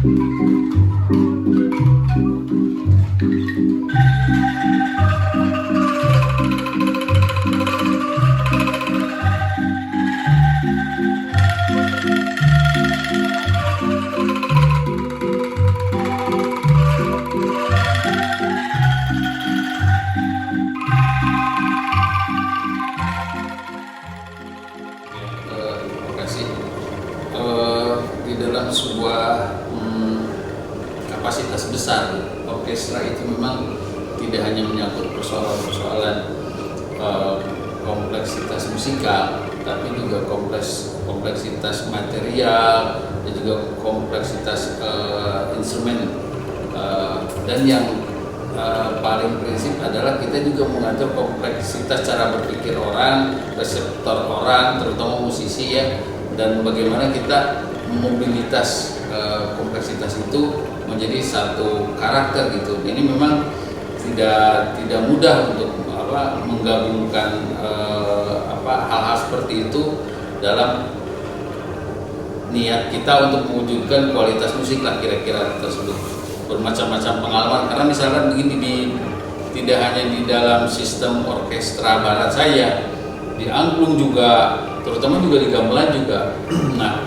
Di dalam sebuah kapasitas besar, orkestra itu memang tidak hanya menyangkut persoalan-persoalan kompleksitas musikal, tapi juga kompleksitas material dan juga kompleksitas instrumen, dan yang paling prinsip adalah kita juga mengatur kompleksitas cara berpikir orang, reseptor orang, terutama musisi ya, dan bagaimana kita mobilitas kompleksitas itu menjadi satu karakter gitu. Ini memang tidak mudah untuk menggabungkan hal-hal seperti itu dalam niat kita untuk mewujudkan kualitas musik lah kira-kira tersebut. Bermacam-macam pengalaman, karena misalkan begini, tidak hanya di dalam sistem orkestra barat saya, di angklung juga, terutama juga di gamelan juga. Nah,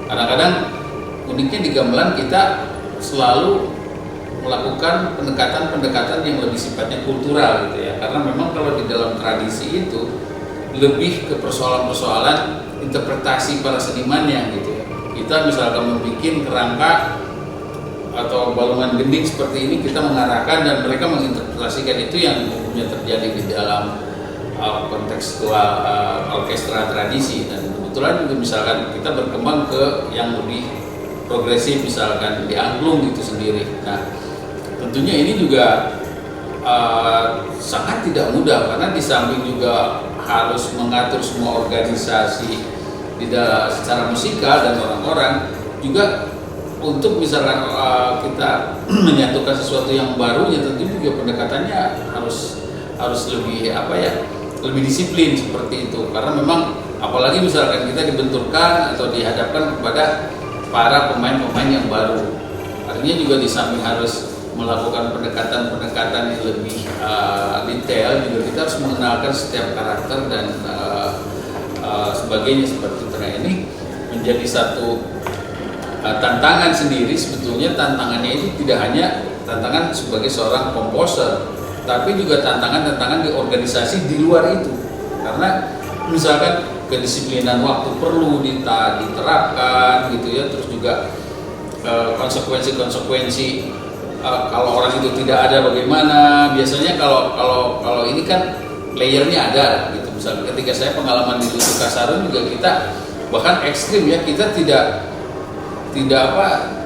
kadang-kadang uniknya di gamelan kita selalu melakukan pendekatan-pendekatan yang lebih sifatnya kultural gitu ya, karena memang kalau di dalam tradisi itu lebih ke persoalan-persoalan interpretasi para senimannya gitu ya. Kita misalkan membuat kerangka atau balungan gending seperti ini, kita mengarahkan dan mereka menginterpretasikan, itu yang umumnya terjadi di dalam kontekstual orkestra tradisi. Dan kebetulan juga misalkan kita berkembang ke yang lebih progresif, misalkan di angklung itu sendiri. Nah, tentunya ini juga sangat tidak mudah, karena di samping juga harus mengatur semua organisasi secara musikal dan orang-orang juga untuk misalkan kita menyatukan sesuatu yang baru, ya tentu juga pendekatannya harus lebih lebih disiplin seperti itu, karena memang apalagi misalkan kita dibenturkan atau dihadapkan kepada para pemain-pemain yang baru, artinya juga di samping harus melakukan pendekatan-pendekatan yang lebih detail, juga kita harus mengenalkan setiap karakter dan sebagainya seperti itu. Nah, ini menjadi satu tantangan sendiri. Sebetulnya tantangannya itu tidak hanya tantangan sebagai seorang komposer, tapi juga tantangan-tantangan di organisasi di luar itu, karena misalkan kedisiplinan waktu perlu diterapkan gitu ya, terus juga konsekuensi kalau orang itu tidak ada bagaimana. Biasanya kalau ini kan layernya ada gitu. Misalnya ketika saya pengalaman di Lutu Kasarun juga, kita bahkan ekstrim ya, kita tidak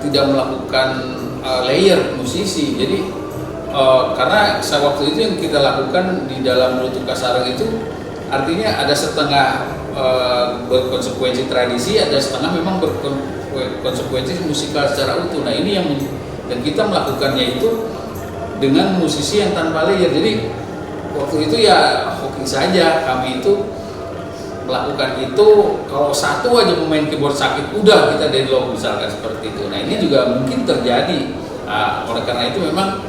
melakukan layer musisi. Jadi karena waktu itu yang kita lakukan di dalam Lutu Kasarun itu artinya ada setengah berkonsekuensi tradisi, ada setengah memang berkonsekuensi musikal secara utuh. Nah, ini dan kita melakukannya itu dengan musisi yang tanpa layer. Jadi waktu itu ya hoki saja, kami itu melakukan itu. Kalau satu aja pemain keyboard sakit, udah kita deadlock misalkan seperti itu. Nah, ini juga mungkin terjadi. Oleh karena itu memang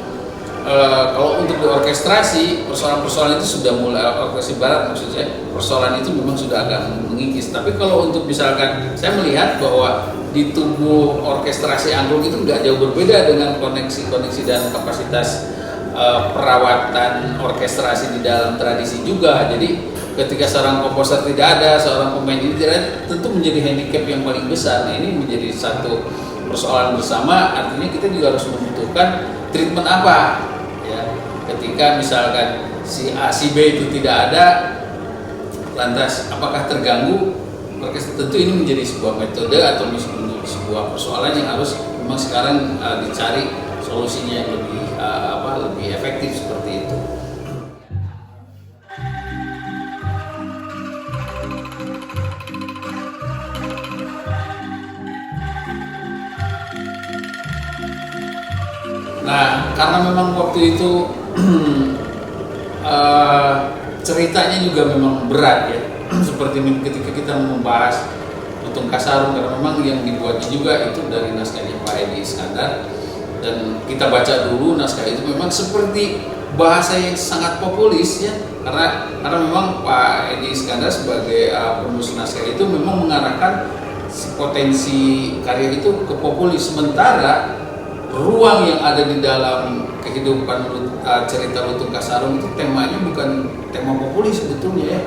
kalau untuk diorkestrasi, persoalan-persoalan itu sudah mulai, orkestrasi barat maksudnya, persoalan itu memang sudah agak mengikis. Tapi kalau untuk misalkan, saya melihat bahwa di tubuh orkestrasi angklung itu nggak jauh berbeda dengan koneksi-koneksi dan kapasitas perawatan orkestrasi di dalam tradisi juga. Jadi ketika seorang komposer tidak ada, seorang pemain ini tidak ada, tentu menjadi handicap yang paling besar. Nah, ini menjadi satu persoalan bersama, artinya kita juga harus membutuhkan treatment apa ya, ketika misalkan si A, si B itu tidak ada, lantas apakah terganggu orkestra. Tentu ini menjadi sebuah metode atau menjadi sebuah persoalan yang harus memang sekarang dicari solusinya yang lebih efektif seperti itu. Nah, karena memang waktu itu ceritanya juga memang berat ya, seperti ketika kita membahas Lutung Kasarung, karena memang yang dibuatnya juga itu dari naskahnya Pak Edi Iskandar. Dan kita baca dulu naskah itu, memang seperti bahasa yang sangat populis ya, karena memang Pak Edi Iskandar sebagai penulis naskah itu memang mengarahkan potensi karya itu ke populis, sementara ruang yang ada di dalam kehidupan cerita Lutung Kasarung itu temanya bukan tema populis sebetulnya ya.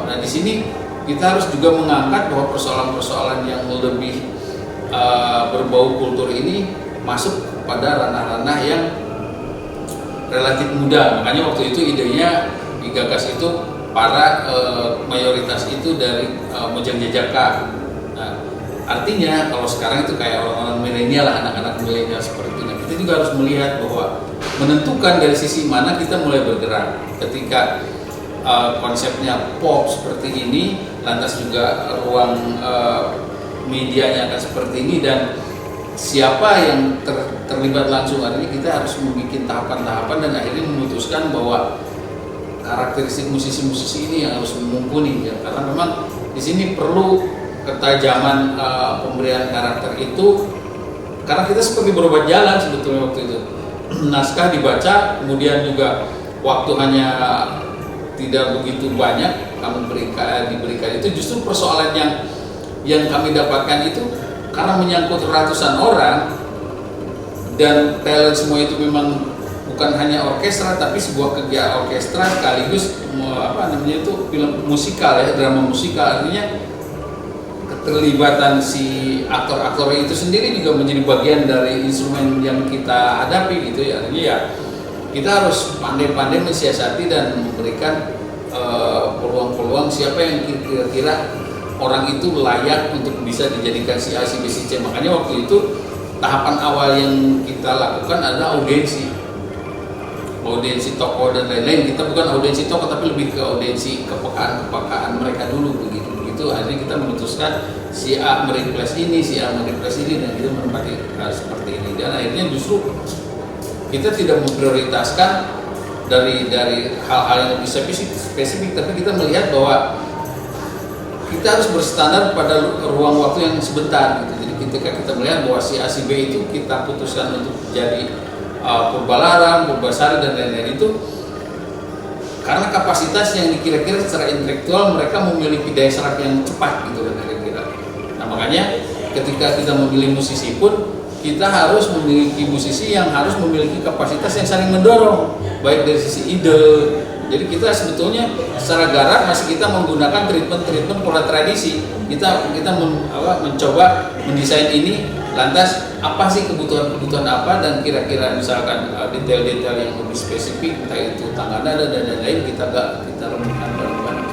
Nah di sini kita harus juga mengangkat bahwa persoalan-persoalan yang lebih berbau kultur ini masuk pada ranah-ranah yang relatif muda. Makanya waktu itu idenya digagas itu para mayoritas itu dari Mojang Jajaka. Nah, artinya kalau sekarang itu kayak orang-orang milenial lah, anak-anak milenial seperti itu. Kita juga harus melihat bahwa menentukan dari sisi mana kita mulai bergerak. Ketika konsepnya pop seperti ini, lantas juga ruang medianya akan seperti ini, dan siapa yang terlibat langsung, artinya kita harus membuat tahapan-tahapan dan akhirnya memutuskan bahwa karakteristik musisi-musisi ini yang harus mumpuni ya. Karena memang di sini perlu ketajaman pemberian karakter itu, karena kita seperti berobat jalan sebetulnya waktu itu. Naskah dibaca, kemudian juga waktu hanya tidak begitu banyak kamu diberikan itu, justru persoalan yang kami dapatkan itu karena menyangkut ratusan orang dan talent semua itu memang bukan hanya orkestra tapi sebuah kegiatan orkestra sekaligus film musikal ya, drama musikal. Artinya keterlibatan si aktor-aktor itu sendiri juga menjadi bagian dari instrumen yang kita hadapi gitu ya. Artinya ya kita harus pandai-pandai mensiasati dan memberikan peluang-peluang siapa yang kira-kira orang itu layak untuk bisa dijadikan si A, si B, si C. Makanya waktu itu tahapan awal yang kita lakukan adalah audiensi tokoh dan lain-lain. Kita bukan audiensi tokoh tapi lebih ke audiensi kepekaan mereka dulu begitu. Akhirnya kita memutuskan si A merequest ini, si A merequest ini, dan kita menempati seperti ini. Dan akhirnya justru kita tidak memprioritaskan dari hal-hal yang lebih spesifik, tapi kita melihat bahwa kita harus berstandar pada ruang waktu yang sebentar gitu. Jadi ketika kita melihat bahwa si A, si B itu kita putuskan untuk jadi Purbalarang, Purbasari dan lain-lain itu karena kapasitas yang dikira-kira secara intelektual mereka memiliki daya serap yang cepat gitu kan kira-kira. Nah makanya ketika kita memilih musisi pun kita harus memiliki musisi yang harus memiliki kapasitas yang saling mendorong, baik dari sisi ide. Jadi kita sebetulnya secara garap masih kita menggunakan treatment pola tradisi. Kita mencoba mendesain ini, lantas apa sih kebutuhan apa, dan kira-kira misalkan detail-detail yang lebih spesifik, entah itu tangga nada dan lain-lain kita remukkan bareng-bareng.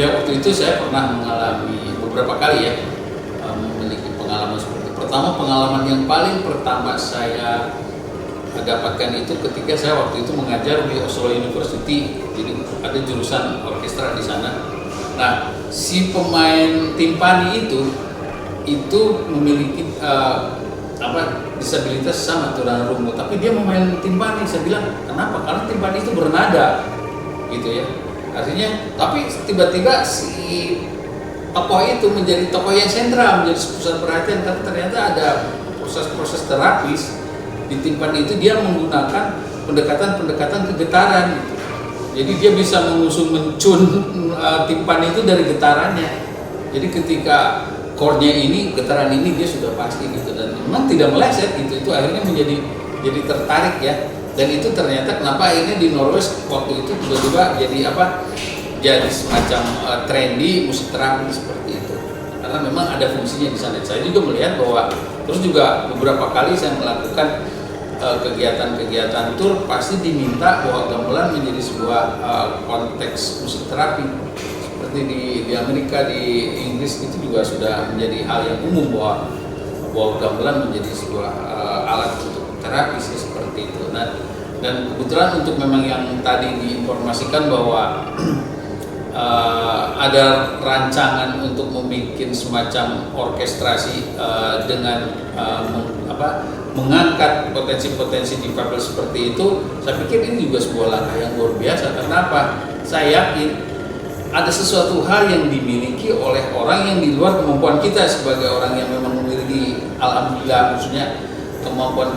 Ya waktu itu saya pernah mengalami beberapa kali ya memiliki pengalaman seperti itu. Pertama, pengalaman yang paling pertama saya dapatkan itu ketika saya waktu itu mengajar di Oslo University. Jadi ada jurusan orkestra di sana. Nah, si pemain timpani itu memiliki disabilitas sama tunarungu, tapi dia memain timpani. Saya bilang, kenapa? Karena timpani itu bernada gitu ya. Artinya, tapi tiba-tiba si tokoh itu menjadi tokoh yang sentral, menjadi pusat perhatian, karena ternyata ada proses-proses terapis di timpani itu. Dia menggunakan pendekatan kegetaran gitu. Jadi dia bisa mencun timpani itu dari getarannya. Jadi ketika chordnya ini, getaran ini dia sudah pasti gitu, dan memang tidak meleset gitu. Itu akhirnya jadi tertarik ya. Dan itu ternyata kenapa akhirnya di Norway waktu itu tiba-tiba jadi semacam trendy musik terapi seperti itu, karena memang ada fungsinya di sana. Saya juga melihat bahwa terus juga beberapa kali saya melakukan kegiatan-kegiatan tur, pasti diminta bahwa gamelan menjadi sebuah konteks musik terapi seperti seperti di Amerika, di Inggris itu juga sudah menjadi hal yang umum bahwa gamelan menjadi sebuah alat untuk terapi sih, seperti itu. Nah, dan kebetulan untuk memang yang tadi diinformasikan bahwa ada rancangan untuk membuat semacam orkestrasi dengan mengangkat potensi-potensi difabel seperti itu. Saya pikir ini juga sebuah langkah yang luar biasa. Kenapa? Saya yakin ada sesuatu hal yang dimiliki oleh orang yang di luar kemampuan kita sebagai orang yang memang memiliki, alhamdulillah, maksudnya kemampuan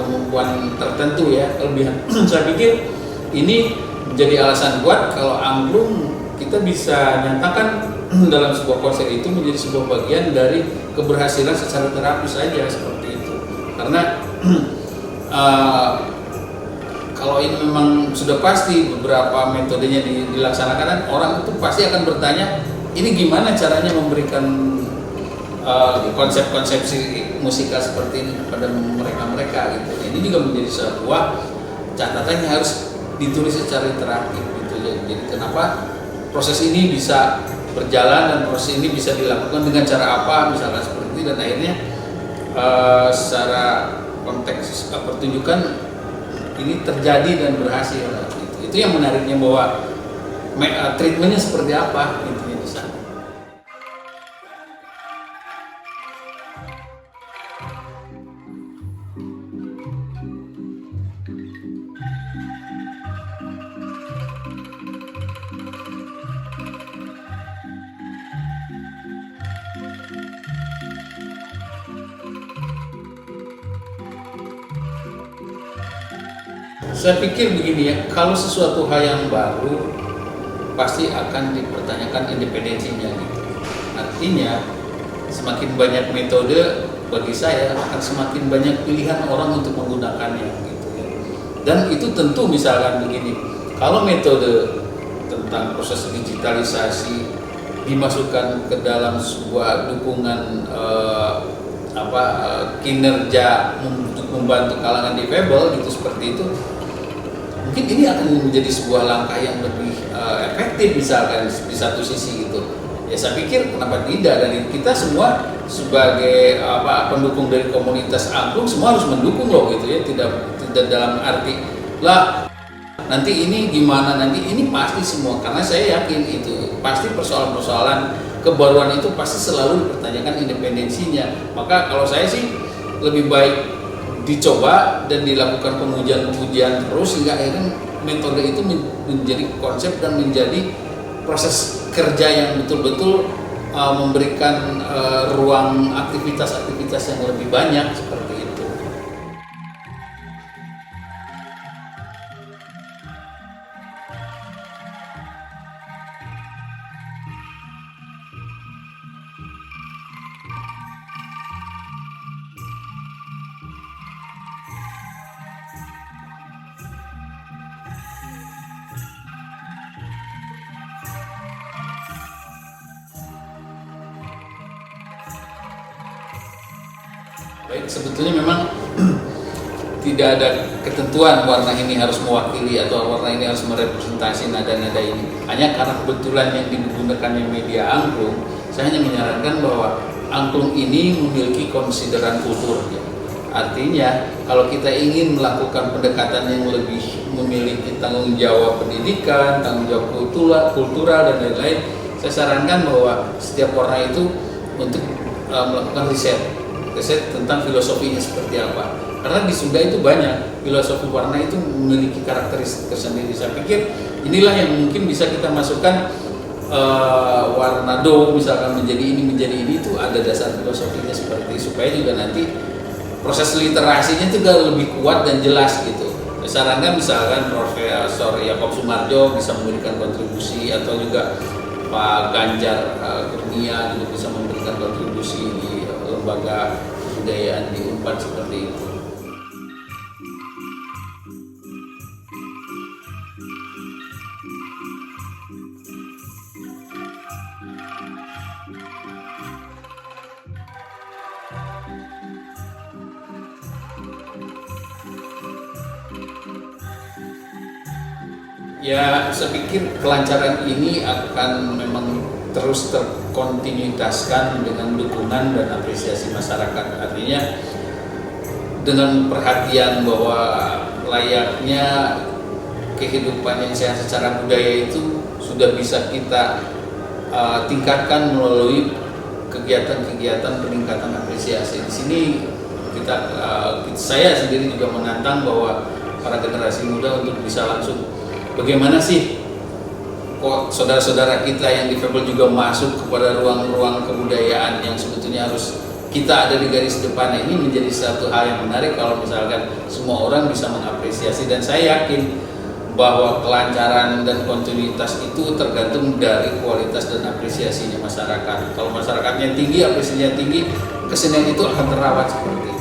tertentu ya, kelebihan. Saya pikir ini menjadi alasan kuat kalau angklung kita bisa nyatakan dalam sebuah konser itu menjadi sebuah bagian dari keberhasilan secara terapis saja, seperti itu. Karena kalau ini memang sudah pasti beberapa metodenya dilaksanakan, orang itu pasti akan bertanya, ini gimana caranya memberikan konsep-konsepsi musikal seperti ini kepada mereka gitu. Ini juga menjadi sebuah catatan yang harus ditulis secara interaktif gitu ya. Jadi kenapa proses ini bisa berjalan dan proses ini bisa dilakukan dengan cara apa, misalnya seperti itu, dan akhirnya secara konteks pertunjukan ini terjadi dan berhasil. Itu yang menariknya, bahwa treatmentnya seperti apa intinya di sana. Saya pikir begini ya, kalau sesuatu hal yang baru pasti akan dipertanyakan independensinya gitu. Artinya semakin banyak metode, bagi saya akan semakin banyak pilihan orang untuk menggunakannya gitu ya. Dan itu tentu misalkan begini, kalau metode tentang proses digitalisasi dimasukkan ke dalam sebuah dukungan kinerja untuk membantu kalangan difabel gitu, seperti itu, mungkin ini akan menjadi sebuah langkah yang lebih efektif misalkan di satu sisi gitu. Ya saya pikir kenapa tidak, dan kita semua sebagai pendukung dari komunitas angklung semua harus mendukung loh gitu ya, tidak dalam arti lah nanti ini gimana, nanti ini pasti semua, karena saya yakin itu pasti persoalan-persoalan kebaruan itu pasti selalu dipertanyakan independensinya. Maka kalau saya sih lebih baik dicoba dan dilakukan pengujian-pengujian terus hingga akhirnya metode itu menjadi konsep dan menjadi proses kerja yang betul-betul memberikan ruang aktivitas-aktivitas yang lebih banyak, seperti itu. Baik, sebetulnya memang tidak ada ketentuan warna ini harus mewakili atau warna ini harus merepresentasi nada-nada ini. Hanya karena kebetulan yang digunakannya media angklung, saya hanya menyarankan bahwa angklung ini memiliki konsideran kultur. Artinya, kalau kita ingin melakukan pendekatan yang lebih memiliki tanggung jawab pendidikan, tanggung jawab kultural dan lain-lain, saya sarankan bahwa setiap warna itu untuk melakukan riset tentang filosofinya seperti apa. Karena di Sunda itu banyak filosofi warna itu memiliki karakteristik tersendiri. Saya pikir inilah yang mungkin bisa kita masukkan warna do misalkan menjadi ini itu ada dasar filosofinya seperti, supaya juga nanti proses literasinya juga lebih kuat dan jelas gitu. Saya sarankan misalkan Profesor Yakob Sumarjo bisa memberikan kontribusi, atau juga Pak Ganjar Kurnia juga bisa memberikan kontribusi di lembaga kebudayaan di Unpad, seperti itu. Ya, saya pikir kelancaran ini akan memang terus terkontinuitaskan dengan dukungan dan apresiasi masyarakat. Artinya dengan perhatian bahwa layaknya kehidupan yang sehat secara budaya itu sudah bisa kita tingkatkan melalui kegiatan-kegiatan peningkatan apresiasi. Di sini saya sendiri juga menantang bahwa para generasi muda untuk bisa langsung bagaimana sih kok saudara-saudara kita yang difabel juga masuk kepada ruang-ruang kebudayaan yang sebetulnya harus kita ada di garis depan. Ini menjadi satu hal yang menarik kalau misalkan semua orang bisa mengapresiasi, dan saya yakin bahwa kelancaran dan kontinuitas itu tergantung dari kualitas dan apresiasinya masyarakat. Kalau masyarakatnya tinggi, apresiasinya tinggi, kesenian itu akan terawat seperti itu.